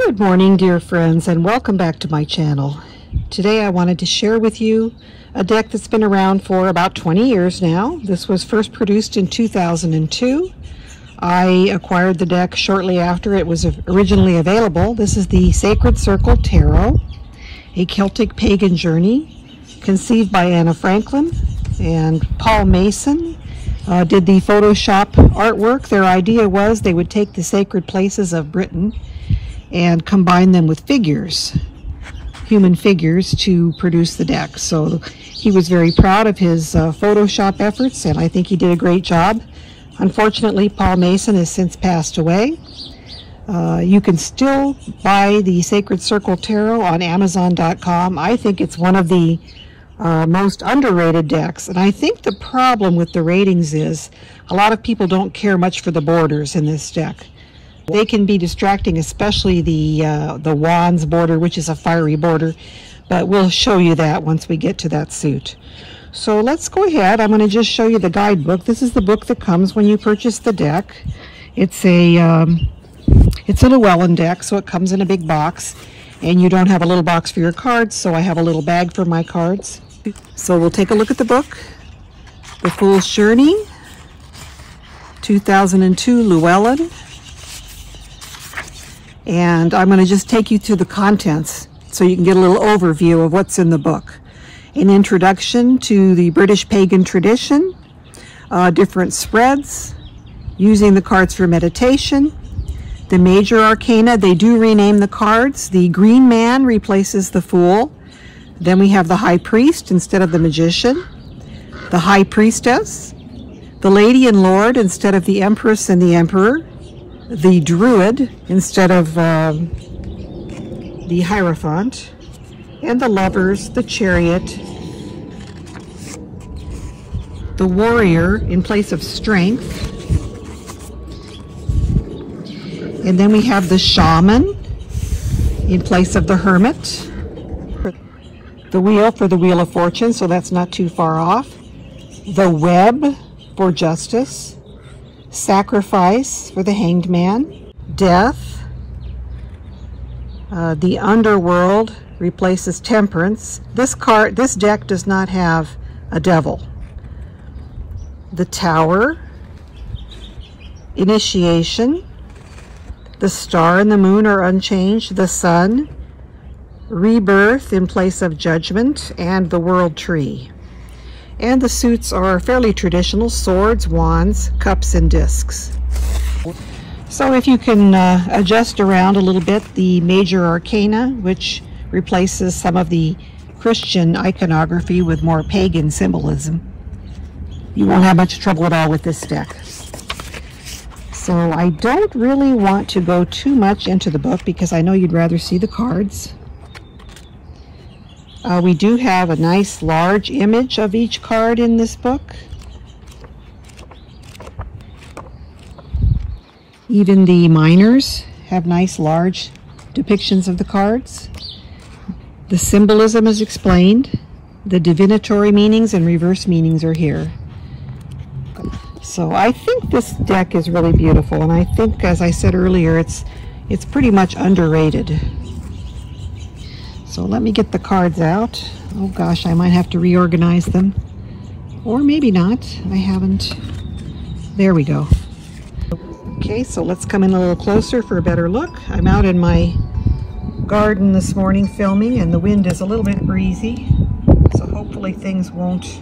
Good morning, dear friends, and welcome back to my channel. Today I wanted to share with you a deck that's been around for about 20 years now. This was first produced in 2002. I acquired the deck shortly after it was originally available. This is the Sacred Circle Tarot, a Celtic pagan journey, conceived by Anna Franklin and Paul Mason. Did the Photoshop artwork. Their idea was they would take the sacred places of Britain and combine them with figures, human figures, to produce the deck. So he was very proud of his Photoshop efforts, and I think he did a great job. Unfortunately, Paul Mason has since passed away. You can still buy the Sacred Circle Tarot on Amazon.com. I think it's one of the most underrated decks, and I think the problem with the ratings is a lot of people don't care much for the borders in this deck. They can be distracting, especially the Wands border, which is a fiery border, but we'll show you that once we get to that suit. So let's go ahead. I'm going to just show you the guidebook. This is the book that comes when you purchase the deck. It's a Llewellyn deck, so it comes in a big box, and you don't have a little box for your cards, so I have a little bag for my cards. So we'll take a look at the book. The Fool's Journey, 2002 Llewellyn. And I'm going to just take you through the contents so you can get a little overview of what's in the book. An introduction to the British pagan tradition, different spreads, using the cards for meditation, the major arcana. They do rename the cards. The Green Man replaces the Fool. Then we have the High Priest instead of the Magician, the High Priestess, the Lady and Lord instead of the Empress and the Emperor, the Druid instead of the Hierophant, and the Lovers, the Chariot, the Warrior in place of Strength, and then we have the Shaman in place of the Hermit, the Wheel for the Wheel of Fortune, so that's not too far off, the Web for Justice, Sacrifice for the Hanged Man, Death, the Underworld replaces Temperance. This deck does not have a devil. The Tower, Initiation, the Star and the Moon are unchanged, the Sun, Rebirth in place of Judgment, and the World Tree. And the suits are fairly traditional: swords, wands, cups, and discs. So if you can adjust around a little bit, the major arcana, which replaces some of the Christian iconography with more pagan symbolism, you won't have much trouble at all with this deck. So I don't really want to go too much into the book because I know you'd rather see the cards. We do have a nice large image of each card in this book. Even the minors have nice large depictions of the cards. The symbolism is explained. The divinatory meanings and reverse meanings are here. So I think this deck is really beautiful, and I think, as I said earlier, it's pretty much underrated. So let me get the cards out. Oh gosh, I might have to reorganize them. Or maybe not. I haven't. There we go. Okay, so let's come in a little closer for a better look. I'm out in my garden this morning filming, and the wind is a little bit breezy. So hopefully things won't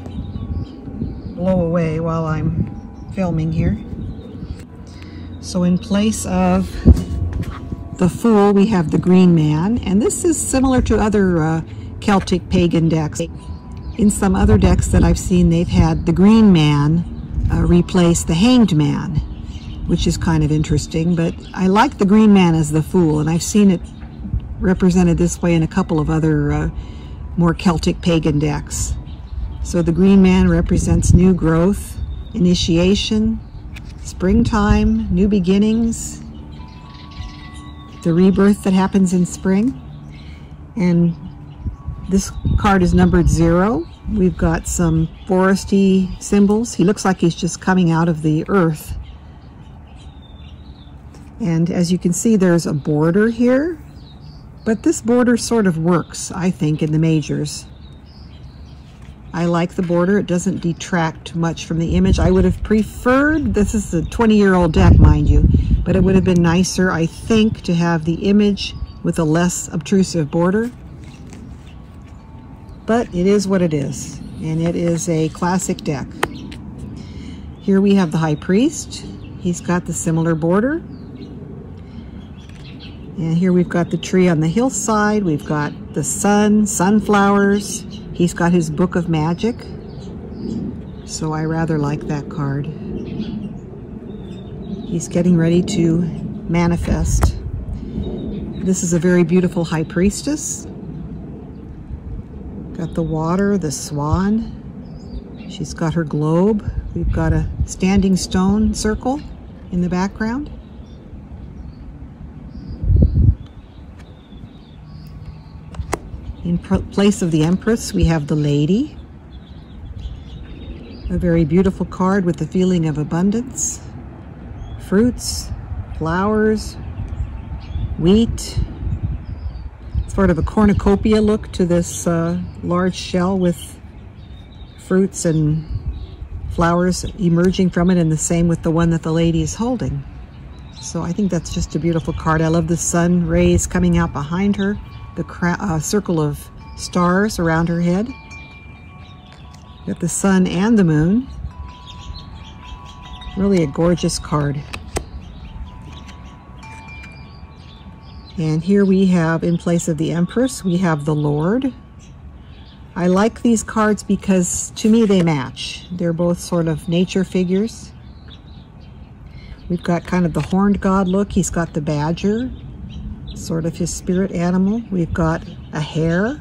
blow away while I'm filming here. So in place of the Fool, we have the Green Man, and this is similar to other Celtic pagan decks. In some other decks that I've seen, they've had the Green Man replace the Hanged Man, which is kind of interesting, but I like the Green Man as the Fool, and I've seen it represented this way in a couple of other more Celtic pagan decks. So the Green Man represents new growth, initiation, springtime, new beginnings, the rebirth that happens in spring. And this card is numbered 0. We've got some foresty symbols. He looks like he's just coming out of the earth. And as you can see, there's a border here But this border sort of works, I think, in the majors. I like the border. It doesn't detract much from the image. I would have preferred, this is a 20-year-old deck, mind you, but it would have been nicer, I think, to have the image with a less obtrusive border. But it is what it is, and it is a classic deck. Here we have the High Priest. He's got the similar border. And here we've got the tree on the hillside. We've got the sun, sunflowers. He's got his Book of Magic. So I rather like that card. He's getting ready to manifest. This is a very beautiful High Priestess. Got the water, the swan. She's got her globe. We've got a standing stone circle in the background. In place of the Empress, we have the Lady. A very beautiful card with the feeling of abundance. Fruits, flowers, wheat. Sort of a cornucopia look to this large shell with fruits and flowers emerging from it, and the same with the one that the lady is holding. So I think that's just a beautiful card. I love the sun rays coming out behind her, the circle of stars around her head. Got the sun and the moon. Really a gorgeous card. And here we have, in place of the Empress, we have the Lord. I like these cards because, to me, they match. They're both sort of nature figures. We've got kind of the horned god look. He's got the badger, sort of his spirit animal. We've got a hare.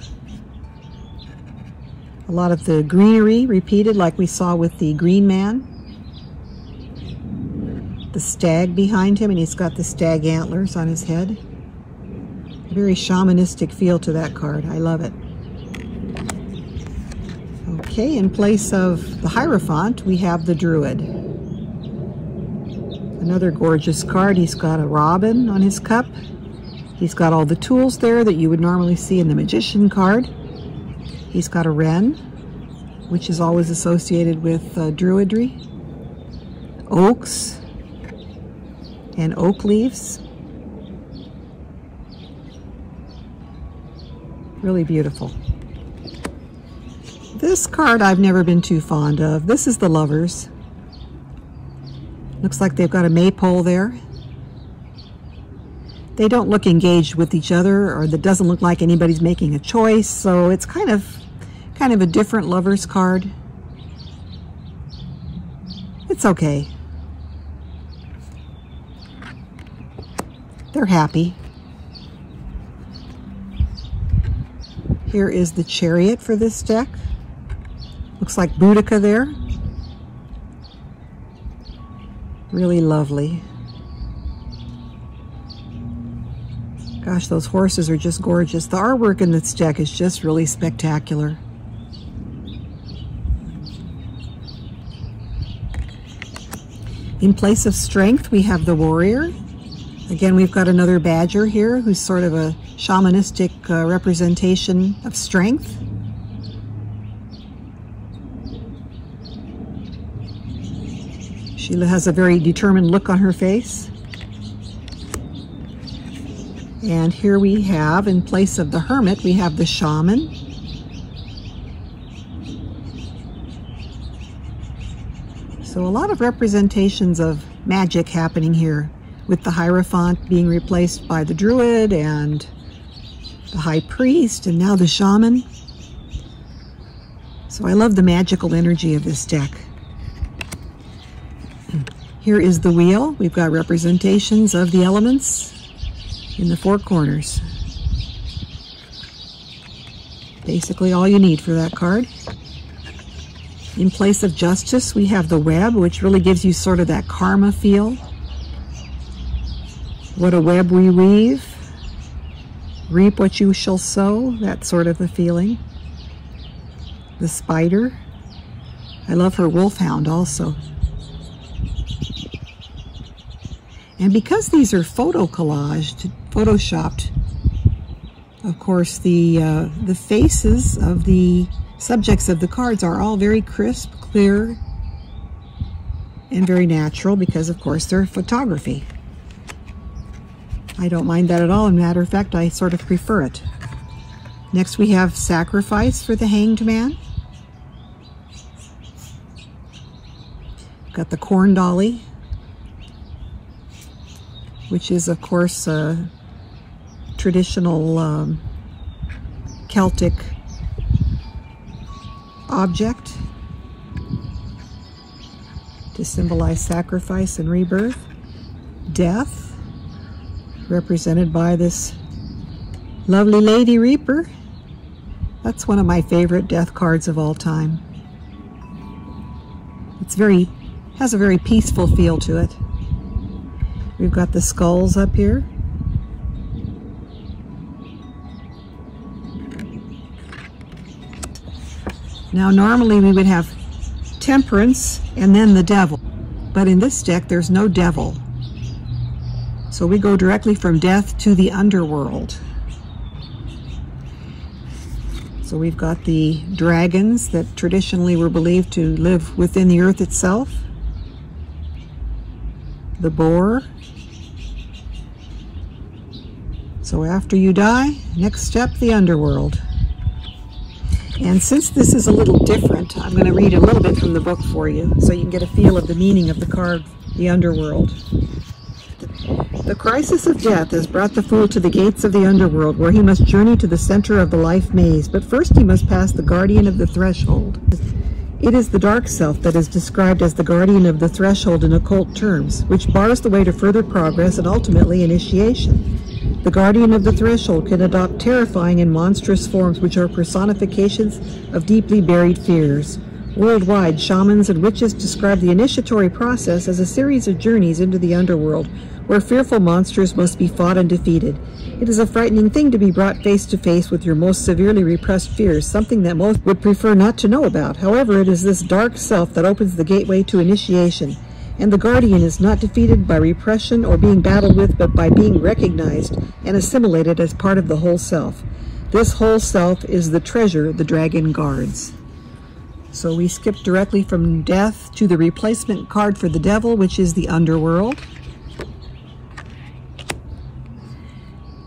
A lot of the greenery repeated like we saw with the Green Man. The stag behind him, and he's got the stag antlers on his head. Very shamanistic feel to that card. I love it. Okay, in place of the Hierophant, we have the Druid. Another gorgeous card. He's got a robin on his cup. He's got all the tools there that you would normally see in the Magician card. He's got a wren, which is always associated with druidry. Oaks and oak leaves. Really beautiful. This card I've never been too fond of. This is the Lovers. Looks like they've got a maypole there. They don't look engaged with each other, or that doesn't look like anybody's making a choice, so it's kind of a different Lovers card. It's okay. They're happy. Here is the Chariot for this deck. Looks like Boudica there. Really lovely. Gosh, those horses are just gorgeous. The artwork in this deck is just really spectacular. In place of Strength, we have the Warrior. Again, we've got another badger here who's sort of a shamanistic representation of strength. She has a very determined look on her face. And here we have, in place of the Hermit, we have the Shaman. So a lot of representations of magic happening here, with the Hierophant being replaced by the Druid and the High Priest, and now the Shaman. So I love the magical energy of this deck. Here is the Wheel. We've got representations of the elements in the four corners. Basically all you need for that card. In place of Justice, we have the Web, which really gives you sort of that karma feel. What a web we weave, reap what you shall sow, that sort of a feeling. The Spider. I love her wolfhound also. And because these are photoshopped, Of course, the faces of the subjects of the cards are all very crisp, clear, and very natural because, of course, they're photography. I don't mind that at all. As a matter of fact, I sort of prefer it. Next, we have Sacrifice for the Hanged Man. Got the Corn Dolly, which is, of course, a traditional Celtic object to symbolize sacrifice and rebirth. Death, represented by this lovely Lady Reaper. That's one of my favorite death cards of all time. Has a very peaceful feel to it. We've got the skulls up here. Now normally we would have Temperance and then the Devil, but in this deck there's no Devil. So we go directly from death to the underworld. So we've got the dragons that traditionally were believed to live within the earth itself. The boar. So after you die, next step, the underworld. And since this is a little different, I'm going to read a little bit from the book for you so you can get a feel of the meaning of the card, the underworld. The crisis of death has brought the fool to the gates of the underworld, where he must journey to the center of the life maze, but first he must pass the guardian of the threshold. It is the dark self that is described as the guardian of the threshold in occult terms, which bars the way to further progress and ultimately initiation. The guardian of the threshold can adopt terrifying and monstrous forms which are personifications of deeply buried fears. Worldwide, shamans and witches describe the initiatory process as a series of journeys into the underworld, where fearful monsters must be fought and defeated. It is a frightening thing to be brought face to face with your most severely repressed fears, something that most would prefer not to know about. However, it is this dark self that opens the gateway to initiation, and the guardian is not defeated by repression or being battled with, but by being recognized and assimilated as part of the whole self. This whole self is the treasure the dragon guards. So we skip directly from death to the replacement card for the devil, which is the underworld.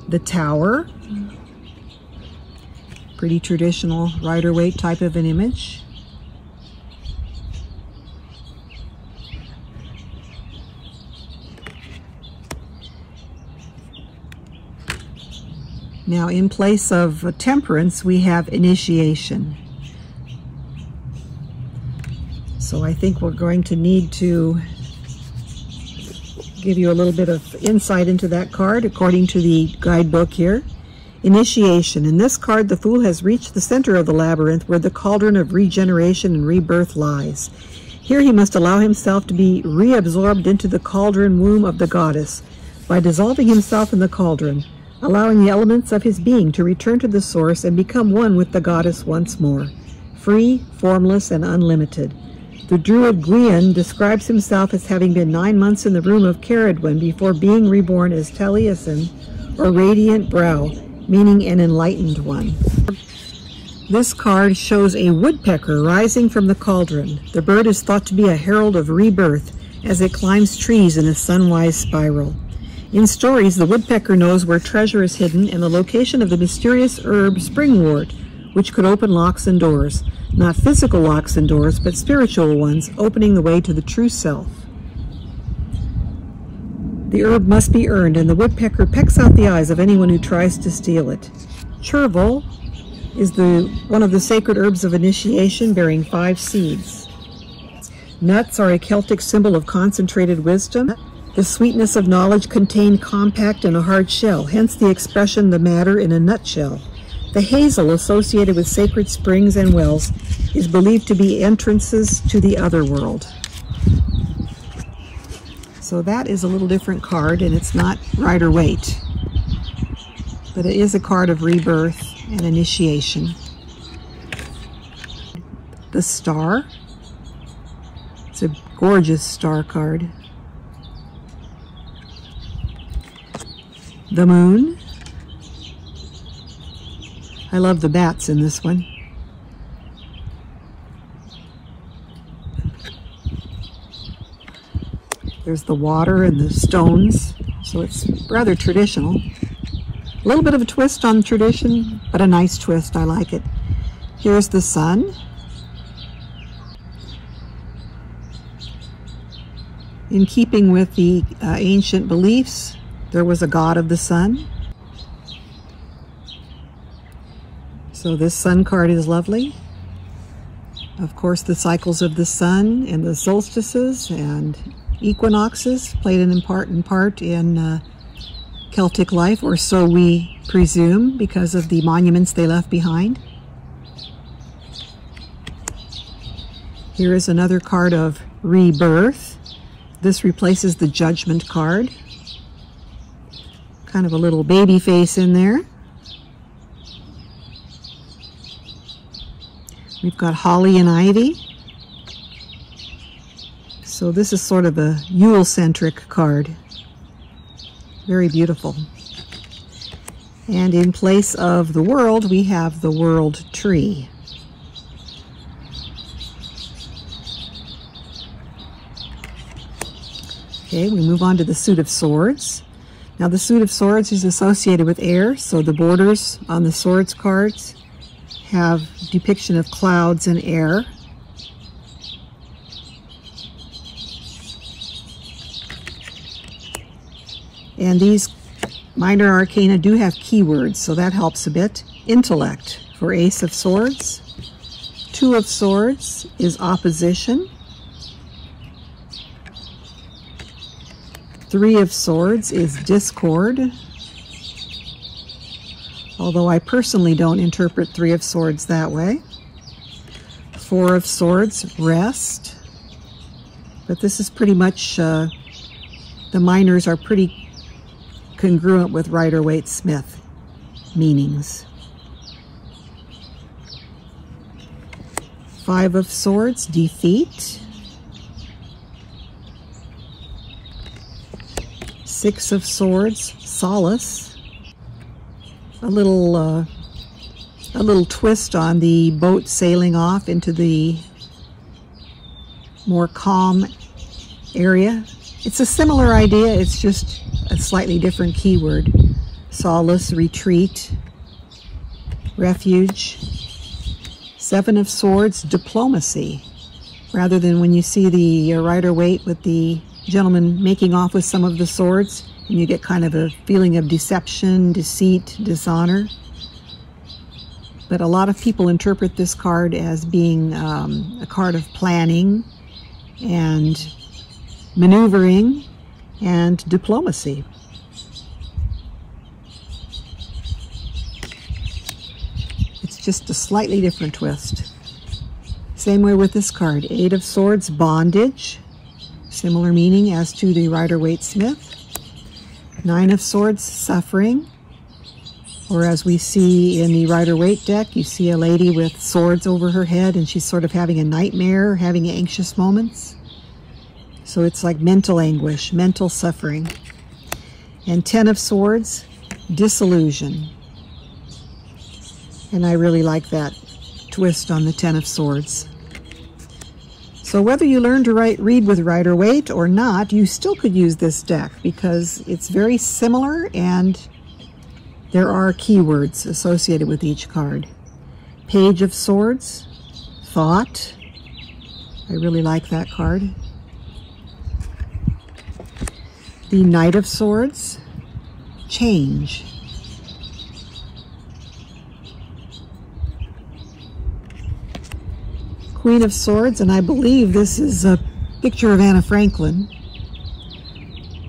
The Tower, pretty traditional Rider-Waite type of an image. Now in place of Temperance, we have Initiation. So I think we're going to need to give you a little bit of insight into that card according to the guidebook here. Initiation. In this card, the fool has reached the center of the labyrinth where the cauldron of regeneration and rebirth lies. Here he must allow himself to be reabsorbed into the cauldron womb of the goddess by dissolving himself in the cauldron, allowing the elements of his being to return to the source and become one with the goddess once more, free, formless, and unlimited. The druid Gwion describes himself as having been 9 months in the room of Chariot before being reborn as Taliesin, or Radiant Brow, meaning an enlightened one. This card shows a woodpecker rising from the cauldron. The bird is thought to be a herald of rebirth as it climbs trees in a sunwise spiral. In stories, the woodpecker knows where treasure is hidden and the location of the mysterious herb springwort, which could open locks and doors. Not physical locks and doors, but spiritual ones, opening the way to the true self. The herb must be earned, and the woodpecker pecks out the eyes of anyone who tries to steal it. Chervil is one of the sacred herbs of initiation, bearing 5 seeds. Nuts are a Celtic symbol of concentrated wisdom. The sweetness of knowledge contained compact in a hard shell, hence the expression, the matter in a nutshell. The hazel, associated with sacred springs and wells, is believed to be entrances to the other world. So that is a little different card, and it's not Rider-Waite, but it is a card of rebirth and initiation. The Star. It's a gorgeous star card. The Moon. I love the bats in this one. There's the water and the stones, so it's rather traditional. A little bit of a twist on tradition, but a nice twist. I like it. Here's the sun. In keeping with the ancient beliefs, there was a god of the sun. So this sun card is lovely. Of course, the cycles of the sun and the solstices and equinoxes played an important part in Celtic life, or so we presume, because of the monuments they left behind. Here is another card of rebirth. This replaces the Judgment card. Kind of a little baby face in there. We've got holly and ivy. So this is sort of a Yule-centric card. Very beautiful. And in place of the world, we have the world tree. Okay, we move on to the suit of swords. Now the suit of swords is associated with air, so the borders on the swords cards have depiction of clouds and air. And these minor arcana do have keywords, so that helps a bit. Intellect for Ace of Swords. Two of Swords is opposition. Three of Swords is discord. Although I personally don't interpret Three of Swords that way. Four of Swords, rest. But this is pretty much, the minors are pretty congruent with Rider-Waite-Smith meanings. Five of Swords, defeat. Six of Swords, solace. A little twist on the boat sailing off into the more calm area. It's a similar idea, it's just a slightly different keyword. Solace, retreat, refuge. Seven of Swords, diplomacy. Rather than when you see the Rider-Waite with the gentleman making off with some of the swords, and you get kind of a feeling of deception, deceit, dishonor. But a lot of people interpret this card as being a card of planning and maneuvering and diplomacy. It's just a slightly different twist. Same way with this card. Eight of Swords, bondage. Similar meaning as to the Rider-Waite-Smith. Nine of Swords, suffering. Or as we see in the Rider-Waite deck, you see a lady with swords over her head and she's sort of having a nightmare, having anxious moments. So it's like mental anguish, mental suffering. And Ten of Swords, disillusion. And I really like that twist on the Ten of Swords. So whether you learn to read with Rider-Waite or not, you still could use this deck because it's very similar and there are keywords associated with each card. Page of Swords, thought. I really like that card. The Knight of Swords, change. Queen of Swords, and I believe this is a picture of Anna Franklin.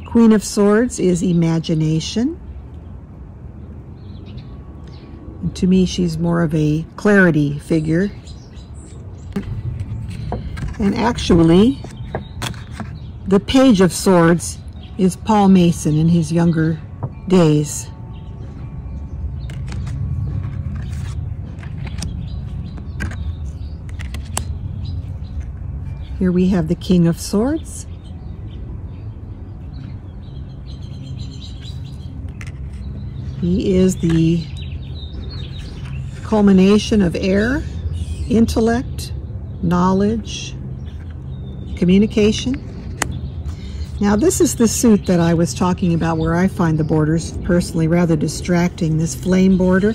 Queen of Swords is imagination. And to me, she's more of a clarity figure. And actually, the Page of Swords is Paul Mason in his younger days. Here we have the King of Swords. He is the culmination of air, intellect, knowledge, communication. Now this is the suit that I was talking about where I find the borders personally rather distracting, this flame border.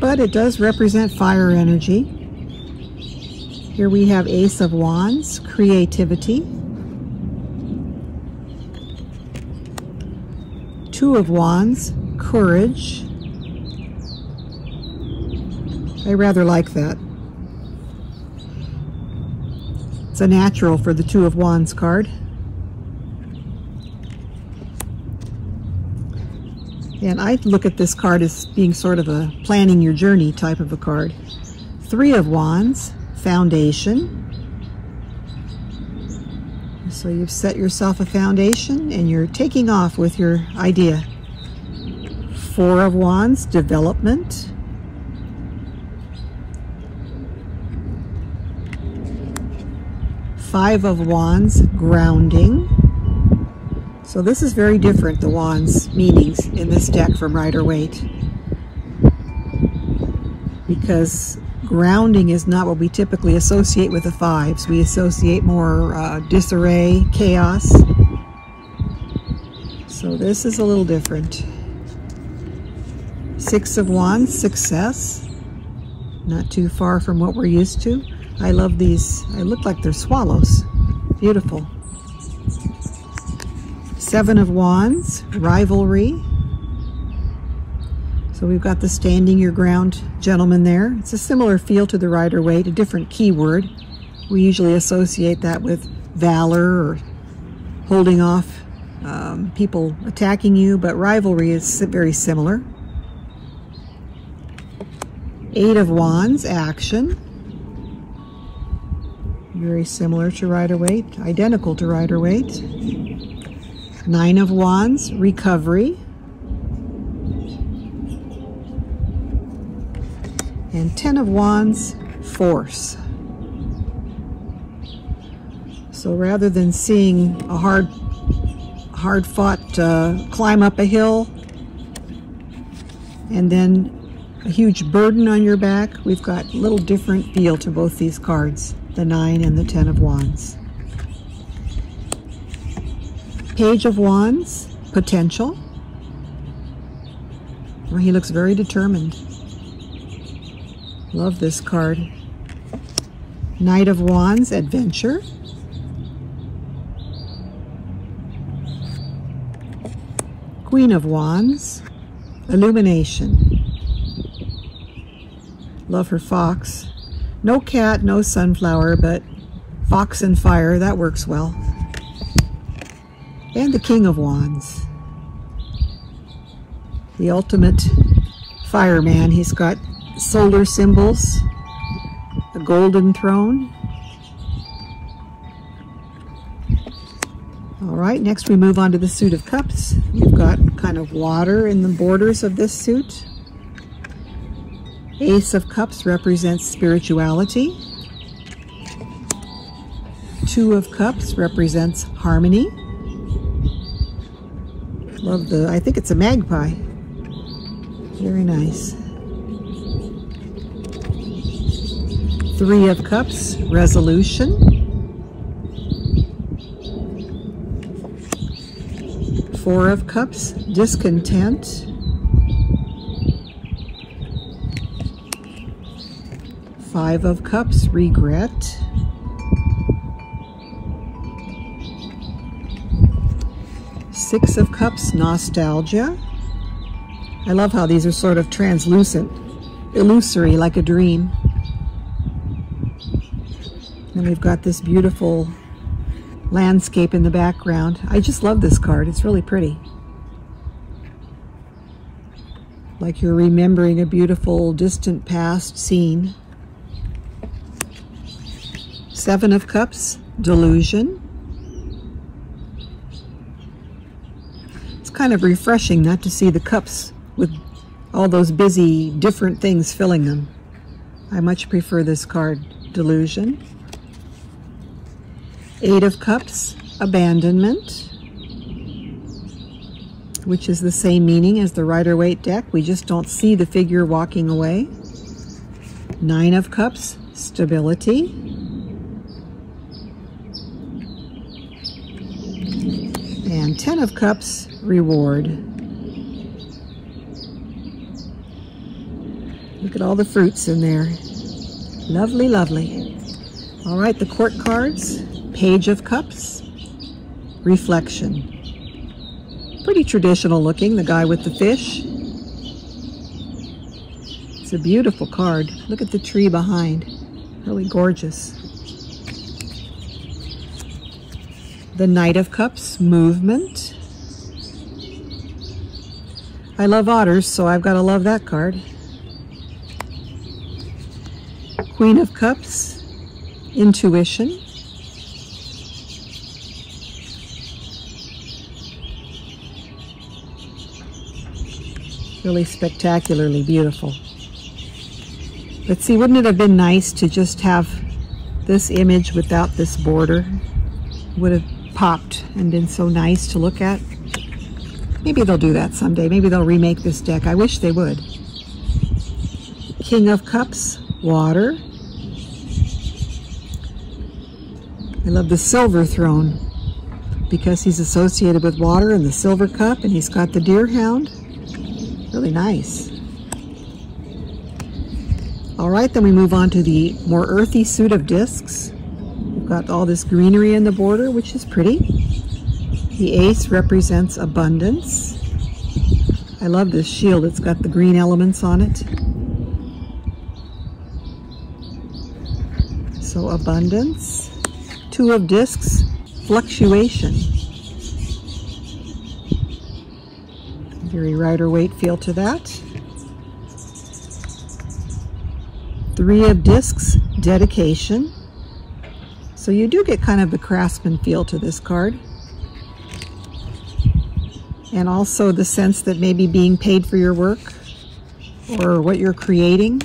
But it does represent fire energy. Here we have Ace of Wands, creativity. Two of Wands, courage. I rather like that. It's a natural for the Two of Wands card. And I look at this card as being sort of a planning your journey type of a card. Three of Wands, foundation. So you've set yourself a foundation and you're taking off with your idea. Four of Wands, development. Five of Wands, grounding. So this is very different, the Wands meanings in this deck from Rider-Waite. Because grounding is not what we typically associate with the fives. We associate more disarray, chaos. So this is a little different. Six of Wands, success. Not too far from what we're used to. I love these. They look like they're swallows. Beautiful. Seven of Wands, rivalry. So we've got the standing your ground gentleman there. It's a similar feel to the Rider-Waite, a different keyword. We usually associate that with valor or holding off people attacking you, but rivalry is very similar. Eight of Wands, action. Very similar to Rider-Waite, identical to Rider-Waite. Nine of Wands, recovery. And Ten of Wands, force. So rather than seeing a hard-fought climb up a hill and then a huge burden on your back, we've got a little different feel to both these cards, the Nine and the Ten of Wands. Page of Wands, potential. Well, he looks very determined. Love this card. Knight of Wands, adventure. Queen of Wands, illumination. Love her fox. No cat, no sunflower, but fox and fire, that works well. And the King of Wands, the ultimate fireman. He's got solar symbols, a golden throne. All right, next we move on to the suit of cups. We've got kind of water in the borders of this suit. Ace of Cups represents spirituality. Two of Cups represents harmony. Love I think it's a magpie. Very nice. Three of Cups, resolution. Four of Cups, discontent. Five of Cups, regret. Six of Cups, nostalgia. I love how these are sort of translucent, illusory, like a dream. And we've got this beautiful landscape in the background. I just love this card. It's really pretty. Like you're remembering a beautiful, distant past scene. Seven of Cups, delusion. It's kind of refreshing not to see the cups with all those busy, different things filling them. I much prefer this card, delusion. Eight of Cups, abandonment. which is the same meaning as the Rider-Waite deck. We just don't see the figure walking away. 9 of Cups, stability. And 10 of Cups, reward. Look at all the fruits in there. Lovely, lovely. All right, the court cards. Page of Cups, reflection. Pretty traditional looking, the guy with the fish. It's a beautiful card. Look at the tree behind. Really gorgeous. The Knight of Cups, movement. I love otters, so I've got to love that card. Queen of Cups, intuition. Really spectacularly beautiful. But see, wouldn't it have been nice to just have this image without this border? Would have popped and been so nice to look at. Maybe they'll do that someday. Maybe they'll remake this deck. I wish they would. King of Cups, water. I love the silver throne because he's associated with water and the silver cup, and he's got the deer hound. Really nice. All right, then we move on to the more earthy suit of discs. We've got all this greenery in the border, which is pretty. The ace represents abundance. I love this shield. It's got the green elements on it. So abundance. 2 of discs, fluctuation. Very Rider-Waite feel to that. 3 of discs, dedication. So you do get kind of the craftsman feel to this card. And also the sense that maybe being paid for your work or what you're creating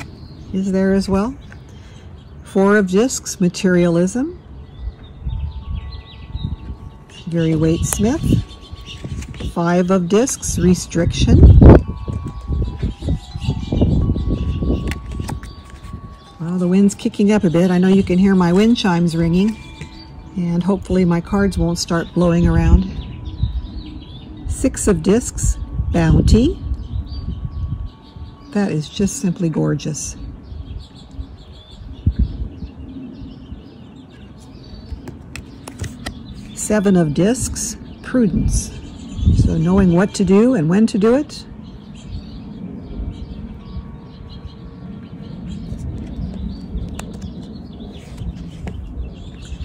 is there as well. 4 of discs, materialism. Very Waite Smith. 5 of discs, restriction. Well, the wind's kicking up a bit. I know you can hear my wind chimes ringing, and hopefully my cards won't start blowing around. 6 of discs, bounty. That is just simply gorgeous. 7 of discs, prudence. So knowing what to do and when to do it.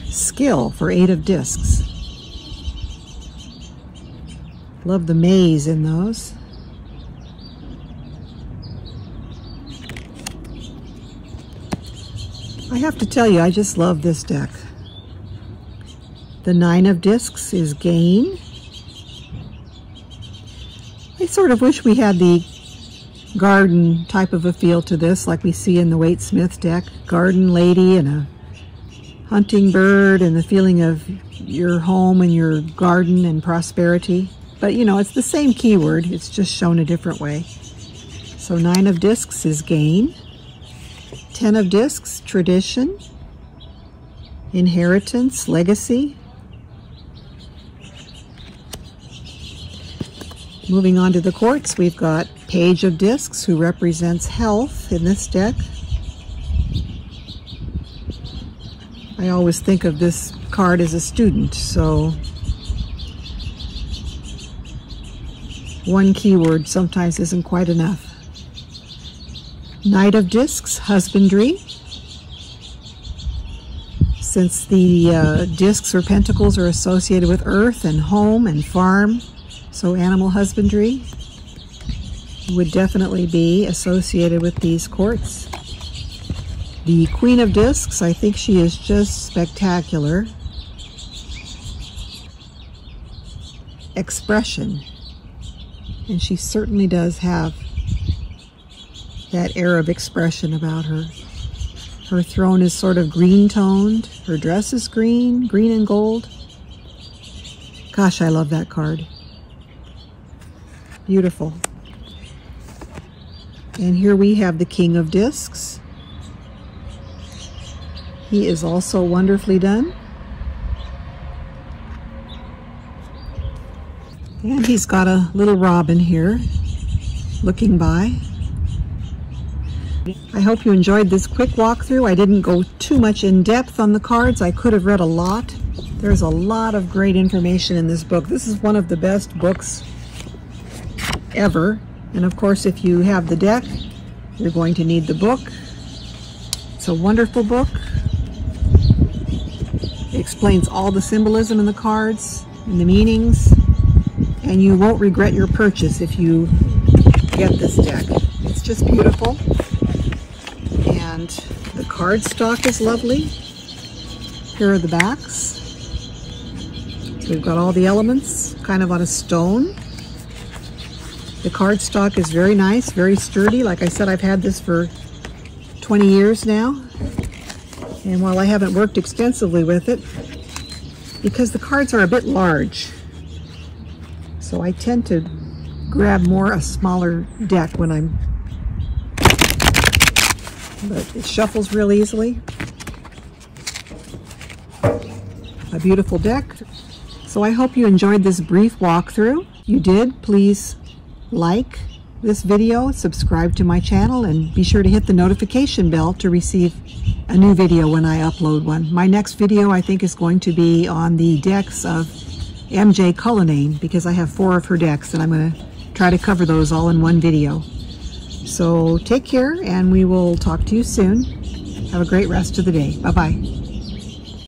Skill for 8 of discs. Love the maze in those. I have to tell you, I just love this deck. The 9 of discs is gain. I sort of wish we had the garden type of a feel to this, like we see in the Waite Smith deck. Garden lady and a hunting bird and the feeling of your home and your garden and prosperity. But you know, it's the same keyword, it's just shown a different way. So 9 of discs is gain. 10 of discs, tradition, inheritance, legacy. Moving on to the courts, we've got Page of Discs, who represents health in this deck. I always think of this card as a student, so one keyword sometimes isn't quite enough. Knight of Discs, husbandry. Since the discs or pentacles are associated with earth and home and farm, so animal husbandry would definitely be associated with these courts. The Queen of Discs, I think she is just spectacular. Expression. And she certainly does have that air of expression about her. Her throne is sort of green toned. Her dress is green, green and gold. Gosh, I love that card. Beautiful. And here we have the King of Discs. He is also wonderfully done. And he's got a little robin here looking by. I hope you enjoyed this quick walkthrough. I didn't go too much in depth on the cards. I could have read a lot. There's a lot of great information in this book. This is one of the best books ever. And of course, if you have the deck, you're going to need the book. It's a wonderful book. It explains all the symbolism in the cards and the meanings. And you won't regret your purchase if you get this deck. It's just beautiful. And the cardstock is lovely. Here are the backs. So we've got all the elements kind of on a stone. The cardstock is very nice, very sturdy. Like I said, I've had this for 20 years now. And while I haven't worked extensively with it, because the cards are a bit large, so I tend to grab a smaller deck when but it shuffles real easily. A beautiful deck. So I hope you enjoyed this brief walkthrough. If you did, please like this video, subscribe to my channel, and be sure to hit the notification bell to receive a new video when I upload one. My next video, I think, is going to be on the decks of MJ Cullinane, because I have 4 of her decks, and I'm going to try to cover those all in one video. So take care, and we will talk to you soon. Have a great rest of the day. Bye-bye.